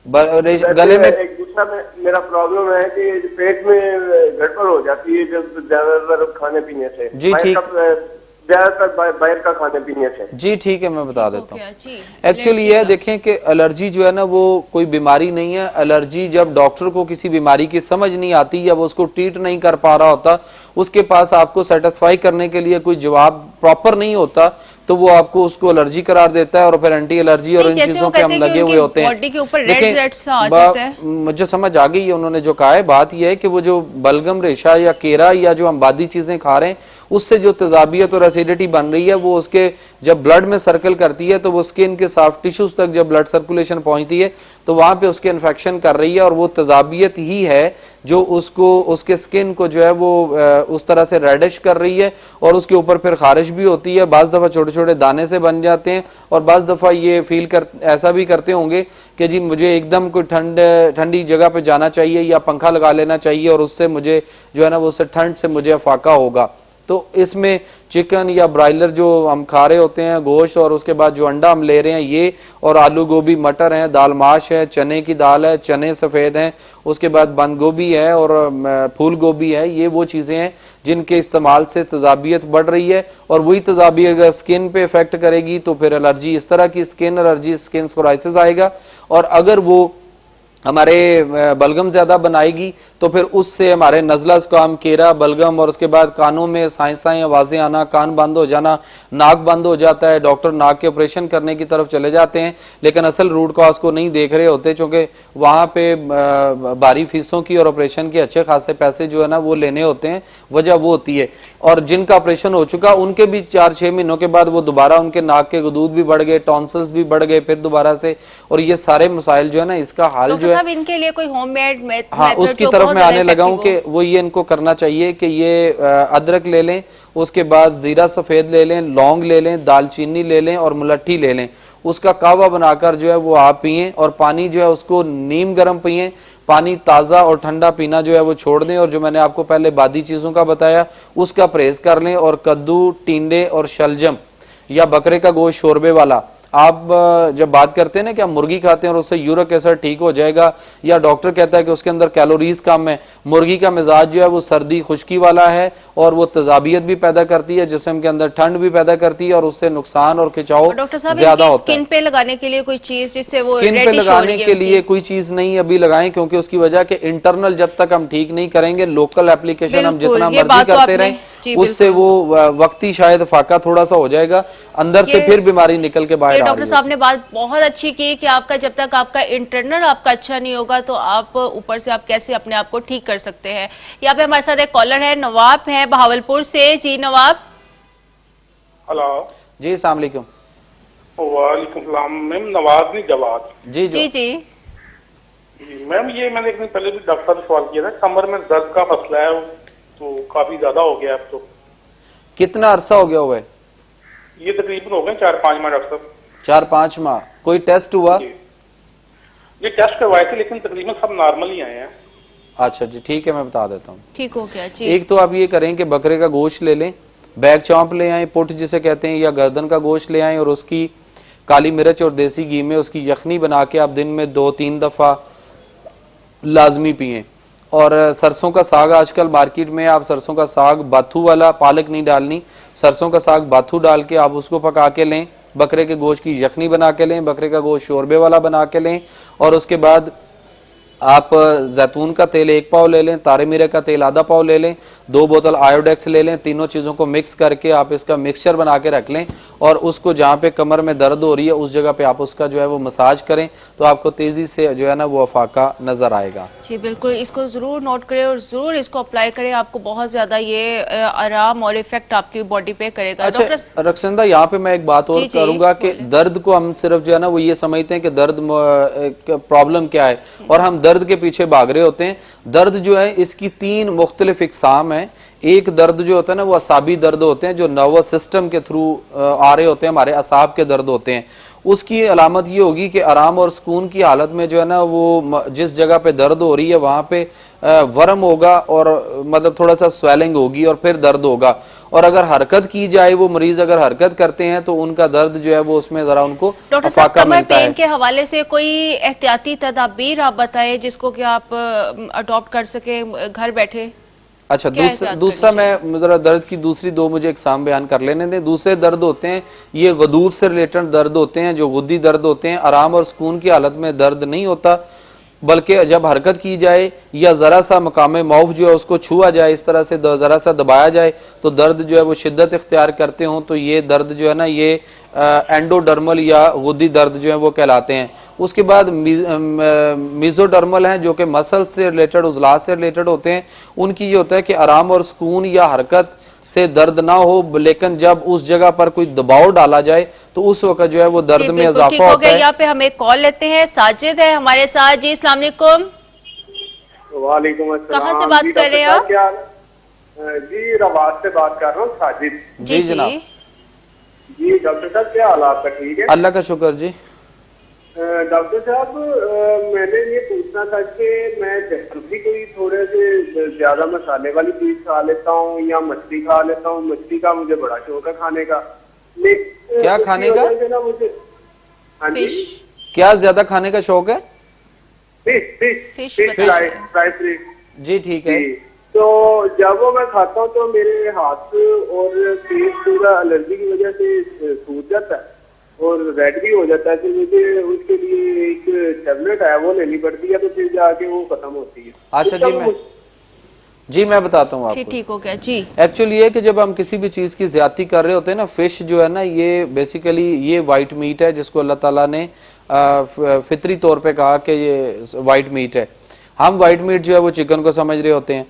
गले में एक दूसरा मेरा प्रॉब्लम है कि पेट में गड़बड़ हो जाती है जब ज्यादातर खाने पीने से। जी ठीक, ज्यादातर बाहर का खाने पीने से। जी ठीक है, मैं बता देता हूँ। जी, एक्चुअली ये देखें कि एलर्जी जो है ना वो कोई बीमारी नहीं है। एलर्जी जब डॉक्टर को किसी बीमारी की समझ नहीं आती या वो उसको ट्रीट नहीं कर पा रहा होता, उसके पास आपको सेटिस्फाई करने के लिए कोई जवाब प्रॉपर नहीं होता, तो वो आपको उसको एलर्जी करार देता है और फिर एंटी एलर्जी और इन चीजों पे हम लगे हुए होते हैं। बॉडी के ऊपर रेड रेड सा आ जाता है। मुझे समझ आ गई है उन्होंने जो कहा है। बात यह है कि वो जो बलगम रेशा या केरा या जो हम बादी चीजें खा रहे हैं उससे जो तेजाबियत और एसिडिटी बन रही है वो उसके जब ब्लड में सर्कल करती है तो वो स्किन के सॉफ्ट टिश्यूज तक जब ब्लड सर्कुलेशन पहुंचती है तो वहां पे उसके इन्फेक्शन कर रही है और वो तेजाबियत ही है जो उसको उसके स्किन को जो है वो उस तरह से रेडिश कर रही है और उसके ऊपर फिर खारिश भी होती है। बाज दफा छोटे छोटे दाने से बन जाते हैं और बाज दफा ये फील कर ऐसा भी करते होंगे कि जी मुझे एकदम कोई ठंडी जगह पे जाना चाहिए या पंखा लगा लेना चाहिए और उससे मुझे जो है ना वो उससे ठंड से मुझे फाका होगा। तो इसमें चिकन या ब्रायलर जो हम खा रहे होते हैं गोश्त और उसके बाद जो अंडा हम ले रहे हैं ये, और आलू गोभी मटर है, दाल माश है, चने की दाल है, चने सफेद हैं, उसके बाद बंद गोभी है और फूल गोभी है, ये वो चीजें हैं जिनके इस्तेमाल से तेजाबियत बढ़ रही है और वही तेजाबियत अगर स्किन पे इफेक्ट करेगी तो फिर एलर्जी, इस तरह की स्किन एलर्जी, स्किन सोराइसिस आएगा। और अगर वो हमारे बलगम ज्यादा बनाएगी तो फिर उससे हमारे नजला जुकाम, केरा, बलगम और उसके बाद कानों में साए आवाजें आना, कान बंद हो जाना, नाक बंद हो जाता है, डॉक्टर नाक के ऑपरेशन करने की तरफ चले जाते हैं लेकिन असल रूट कॉज को नहीं देख रहे होते क्योंकि वहां पे भारी फीसों की और ऑपरेशन के अच्छे खासे पैसे जो है ना वो लेने होते हैं। वजह वो होती है। और जिनका ऑपरेशन हो चुका उनके भी 4-6 महीनों के बाद वो दोबारा उनके नाक के गदूद भी बढ़ गए, टॉन्सिल्स भी बढ़ गए फिर दोबारा से, और ये सारे मसाइल जो है ना इसका हाल जो है इनके लिए कोई होममेड हाँ उसकी तरफ मैं आने लगा हूं कि वो ये इनको करना चाहिए कि ये अदरक ले लें, उसके बाद जीरा सफेद ले लें, लौंग ले लें, दालचीनी ले लें और मुलट्ठी ले लें, उसका कावा बनाकर जो है वो आप पिए और पानी जो है उसको नीम गर्म पिए। पानी ताज़ा और ठंडा पीना जो है वो छोड़ दें और जो मैंने आपको पहले बादी चीज़ों का बताया उसका परहेज कर लें। और कद्दू, टिंडे और शलजम या बकरे का गोश्त शोरबे वाला, आप जब बात करते हैं ना कि आप मुर्गी खाते हैं और उससे यूरिक एसिड ठीक हो जाएगा या डॉक्टर कहता है कि उसके अंदर कैलोरीज कम है, मुर्गी का मिजाज जो है वो सर्दी खुश्की वाला है और वो तेजाबियत भी पैदा करती है, जिस्म के अंदर ठंड भी पैदा करती है और उससे नुकसान और खिंचाव ज्यादा होता है। स्किन पे लगाने के लिए कोई चीज जिससे वो स्किन पे लगाने के लिए कोई चीज नहीं अभी लगाएं क्योंकि उसकी वजह के इंटरनल जब तक हम ठीक नहीं करेंगे, लोकल एप्लीकेशन हम जितना मर्जी करते रहें उससे वो वक्ती शायद फाका थोड़ा सा हो जाएगा, अंदर से फिर बीमारी निकल के बाहर। डॉक्टर साहब ने बात बहुत अच्छी की कि आपका जब तक आपका इंटरनल आपका अच्छा नहीं होगा तो आप ऊपर से आप कैसे अपने आप को ठीक कर सकते हैं। यहाँ पे हमारे साथ एक कॉलर है, नवाब है बहावलपुर से। जी नवाब। हेलो जी, अस्सलाम वालेकुम। वालेकुम सलाम मैम, नवाज नहीं जवाद। जी जी जी मैम, ये मैंने एक दिन पहले भी डॉक्टर साहब से सवाल किया था, कमर में दर्द का मसला है तो काफी ज्यादा हो गया अब तो। कितना अरसा हो गया हुआ है? ये तकरीबन हो गए 4-5 माह डॉक्टर साहब। 4-5 माह। कोई टेस्ट हुआ? ये टेस्ट करवाए थे लेकिन तकरीबन सब नॉर्मल ही आए हैं। अच्छा जी ठीक है, मैं बता देता हूँ। ठीक हो गया जी। एक तो आप ये करें कि बकरे का गोश्त ले लें, बैक चौंप ले आए, पुट जिसे कहते हैं, या गर्दन का गोश्त ले आए और उसकी काली मिर्च और देसी घी में उसकी यखनी बना के आप दिन में 2-3 दफा लाजमी पिए। और सरसों का साग आजकल मार्केट में, आप सरसों का साग बाथू वाला, पालक नहीं डालनी, सरसों का साग बाथू डाल के आप उसको पका के लें, बकरे के गोश्त की यखनी बना के लें, बकरे का गोश्त शोरबे वाला बना के लें और उसके बाद आप जैतून का तेल 1 पाव ले लें, तारे मीरे का तेल आधा पाव ले लें, 2 बोतल आयोडेक्स ले लें, तीनों चीज़ों को मिक्स करके आप इसका मिक्सचर बना के रख लें और उसको जहाँ पे कमर में दर्द हो रही है उस जगह पे आप उसका जो है वो मसाज करें तो आपको तेज़ी से जो है ना वो अफाका नज़र आएगा। जी बिल्कुल, इसको ज़रूर नोट करें और ज़रूर इसको अप्लाई करें, आपको बहुत ज़्यादा ये आराम और इफेक्ट आपकी बॉडी पे करेगा। अच्छा रक्षंदा, यहाँ पे मैं एक बात और करूंगा कि दर्द को हम सिर्फ जो है ना वो ये समझते हैं कि दर्द प्रॉब्लम क्या है और हम दर्द के पीछे भाग रहे होते हैं। दर्द जो है इसकी 3 मुख्तलिफ इकसाम है। एक दर्द जो होता है ना वो असाबी दर्द होते हैं, जो नर्वस सिस्टम के थ्रू आ रहे होते हैं, हमारे असाब के दर्द होते हैं। उसकी अलामत ये होगी कि आराम और सुकून की हालत में जो है ना वो जिस जगह पे दर्द हो रही है वहां पे वर्म होगा और मतलब थोड़ा सा स्वेलिंग होगी और फिर दर्द होगा और अगर हरकत की जाए, वो मरीज अगर हरकत करते हैं तो उनका दर्द जो है वो उसमें जरा उनको डॉक्टर साहब, अफाका कमर मिलता पेन है। के हवाले से कोई एहतियाती तदाबीर आप बताएं जिसको कि आप अडॉप्ट कर सके घर बैठे। अच्छा, क्या एहतियात दूसरा करनी मैं जरा दर्द की दूसरी दो मुझे इकसाम बयान कर लेने दें। दूसरे दर्द होते हैं ये गदूद से रिलेटेड दर्द होते हैं, जो गुद्दी दर्द होते हैं। आराम और सुकून की हालत में दर्द नहीं होता, बल्कि जब हरकत की जाए या जरा सा मकाम मौफ जो है उसको छुआ जाए, इस तरह से जरा सा दबाया जाए तो दर्द जो है वो शिद्दत इख्तियार करते हों, तो ये दर्द जो है ना ये एंडोडर्मल या गुद्दी दर्द जो है वो कहलाते हैं। उसके बाद मीजोडर्मल हैं जो कि मसल से रिलेटेड, उजलात से रिलेटेड होते हैं। उनकी ये होता है कि आराम और सुकून या हरकत से दर्द ना हो, लेकिन जब उस जगह पर कोई दबाव डाला जाए तो उस वक्त जो है वो दर्द में इजाफा होता है। यहाँ पे हम एक कॉल लेते हैं, साजिद है हमारे साथ। जी अस्सलाम वालेकुम। वालेकुम अस्सलाम। कहाँ से बात कर रहे हैं आप? जी रवाज से बात कर रहा हूँ, साजिद। जी जनाब। जी डॉक्टर साहब, क्या हाल आपका? ठीक है, अल्लाह का शुक्र जी। डॉक्टर साहब, मैंने ये पूछना था कि मैं जब भी कोई थोड़े से ज्यादा मसाले वाली चीज खा लेता हूँ या मछली खा लेता हूँ, मछली का मुझे बड़ा शौक है खाने का। क्या खाने का? ना मुझे, हाँ जी, क्या ज्यादा खाने का शौक है? Fish fry. जी ठीक है। तो जब वो मैं खाता हूँ तो मेरे हाथ और फेस पूरा एलर्जी की वजह से सूज जाता है और रेड भी हो जाता है। फिर मुझे उसके लिए एक टैबलेट है वो लेनी पड़ती है, तो फिर जाके वो खत्म होती है। अच्छा जी मैं बताता हूँ आपको। ठीक हो गया जी। एक्चुअली ये कि जब हम किसी भी चीज की ज्यादती कर रहे होते हैं ना, फिश जो है ना ये बेसिकली ये वाइट मीट है जिसको अल्लाह ताला ने फितरी तौर पे कहा कि ये वाइट मीट है। हम वाइट मीट जो है वो चिकन को समझ रहे होते हैं।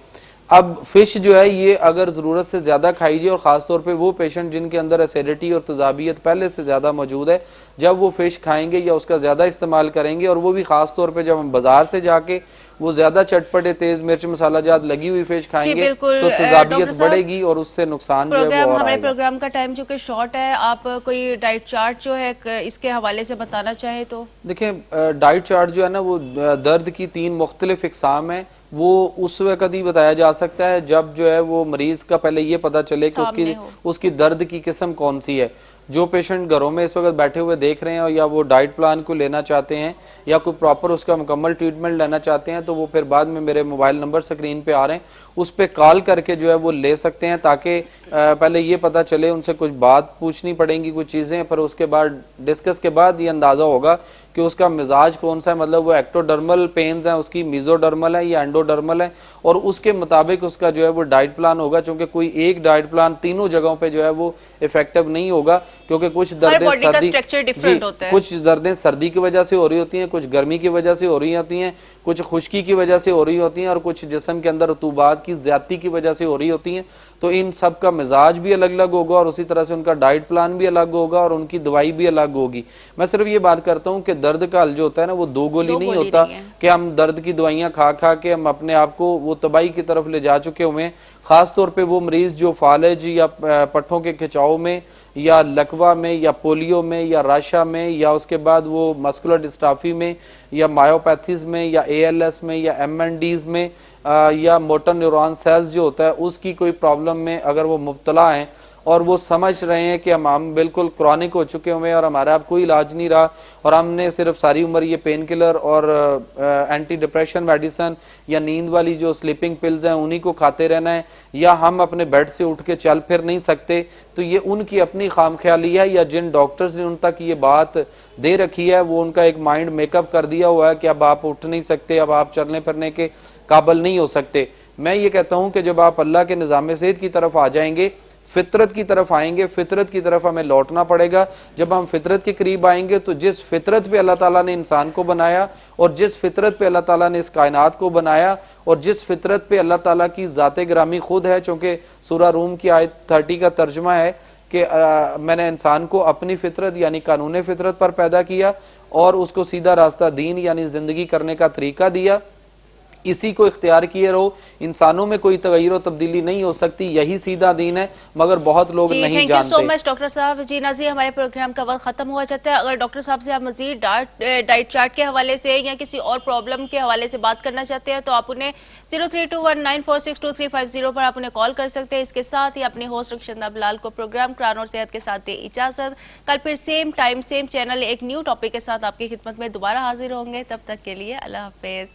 अब फिश जो है ये अगर जरूरत से ज्यादा खाई जाए, और खासतौर पे वो पेशेंट जिनके अंदर एसिडिटी और तेजाबियत पहले से ज्यादा मौजूद है, जब वो फिश खाएंगे या उसका ज्यादा इस्तेमाल करेंगे, और वो भी खासतौर पे जब हम बाजार से जाके वो ज्यादा चटपटे तेज मिर्च मसाला जात लगी हुई फिश खाएंगे तो तेजाबियत बढ़ेगी और उससे नुकसान जो है वो और हमारे आएगा। प्रोग्राम का टाइम चूंकि शॉर्ट है, आप कोई डाइट चार्ट जो है इसके हवाले से बताना चाहे तो? देखिए डाइट चार्ट जो है ना वो दर्द की 3 मुख्तलिफ इकसाम है। वो उस वक्त ही बताया जा सकता है जब जो है वो मरीज का पहले ये पता चले कि उसकी दर्द की किस्म कौन सी है। जो पेशेंट घरों में इस वक्त बैठे हुए देख रहे हैं या वो डाइट प्लान को लेना चाहते हैं या कोई प्रॉपर उसका मुकम्मल ट्रीटमेंट लेना चाहते हैं, तो वो फिर बाद में मेरे मोबाइल नंबर स्क्रीन पे आ रहे हैं, उस पर कॉल करके जो है वो ले सकते हैं, ताकि पहले ये पता चले, उनसे कुछ बात पूछनी पड़ेंगी, कुछ चीज़ें, पर उसके बाद डिस्कस के बाद ये अंदाज़ा होगा कि उसका मिजाज कौन सा है, मतलब वो एक्टोडर्मल पेन्स हैं उसकी, मीजोडर्मल है या एंडोडर्मल है, और उसके मुताबिक उसका जो है वो डाइट प्लान होगा। क्योंकि कोई एक डाइट प्लान तीनों जगहों पे जो है वो इफेक्टिव नहीं होगा, क्योंकि कुछ दर्दें कुछ दर्दें सर्दी की वजह से हो रही होती हैं, कुछ गर्मी की वजह से हो रही होती हैं, कुछ खुश्की की वजह से हो रही होती हैं, और कुछ जिस्म के अंदर रतूबात की ज्यादती की वजह से हो रही होती हैं। तो इन सब का मिजाज भी अलग अलग होगा और उसी तरह से उनका डाइट प्लान भी अलग होगा और उनकी दवाई भी अलग होगी। मैं सिर्फ ये बात करता हूँ कि दर्द का हल जो होता है ना वो दो गोली नहीं होता कि हम दर्द की दवाइयां खा खा के हम अपने आप को वो तबाही की तरफ ले जा चुके हुए हैं। खास तौर पे वो मरीज जो फालज या पट्टों के खिंचाव में या लकवा में या पोलियो में या राशा में या उसके बाद वो मस्कुलर डिस्ट्राफी में या मायोपैथीज में या ALS में या MNDs में या मोटर न्यूरॉन सेल्स जो होता है उसकी कोई प्रॉब्लम में अगर वो मुब्तला हैं और वो समझ रहे हैं कि हम बिल्कुल क्रॉनिक हो चुके हुए हैं और हमारा अब कोई इलाज नहीं रहा और हमने सिर्फ सारी उम्र ये पेन किलर और एंटी डिप्रेशन मेडिसिन या नींद वाली जो स्लीपिंग पिल्स हैं उन्हीं को खाते रहना है, या हम अपने बेड से उठ के चल फिर नहीं सकते, तो ये उनकी अपनी खामख्याली है, या जिन डॉक्टर्स ने उन तक ये बात दे रखी है वो उनका एक माइंड मेकअप कर दिया हुआ है कि अब आप उठ नहीं सकते, अब आप चलने फिरने के काबिल नहीं हो सकते। मैं ये कहता हूं कि जब आप अल्लाह के निज़ाम सेहत की तरफ आ जाएंगे, फितरत की तरफ आएंगे, फितरत की तरफ हमें लौटना पड़ेगा। जब हम फितरत के करीब आएंगे तो जिस फितरत पे अल्लाह ताला ने इंसान को बनाया और जिस फितरत पे अल्लाह ताला ने इस कायनात को बनाया और जिस फितरत पे अल्लाह ताला की ज़ाते ग्रामी खुद है, चूंकि सूरा रूम की आयत 30 का तर्जुमा है कि मैंने इंसान को अपनी फितरत यानी कानून फितरत पर पैदा किया और उसको सीधा रास्ता दीन यानी जिंदगी करने का तरीका दिया, इसी को इख्तियार किए रहो। इंसानों में कोई तगैर तब्दीली नहीं हो सकती, यही सीधा दीन है, मगर बहुत लोग नहीं जानते। Thank you so much doctor साहब। जी नाज़रीन, हमारे प्रोग्राम का वक्त खत्म हुआ जाता है। अगर डॉक्टर साहब से आप मजीद डाइट चार्ट के हवाले से या किसी और प्रॉब्लम के हवाले से बात करना चाहते हैं तो आप उन्हें 0321946253 पर आप उन्हें कॉल कर सकते हैं। इसके साथ ही अपने होस्ट रक्षंदा बिलाल को प्रोग्राम कुरान और सेहत के साथ दे इजाजत। कल फिर सेम टाइम सेम चैनल एक न्यू टॉपिक के साथ आपकी खिदमत में दोबारा हाजिर होंगे। तब तक के लिए अल्लाह हाफिज।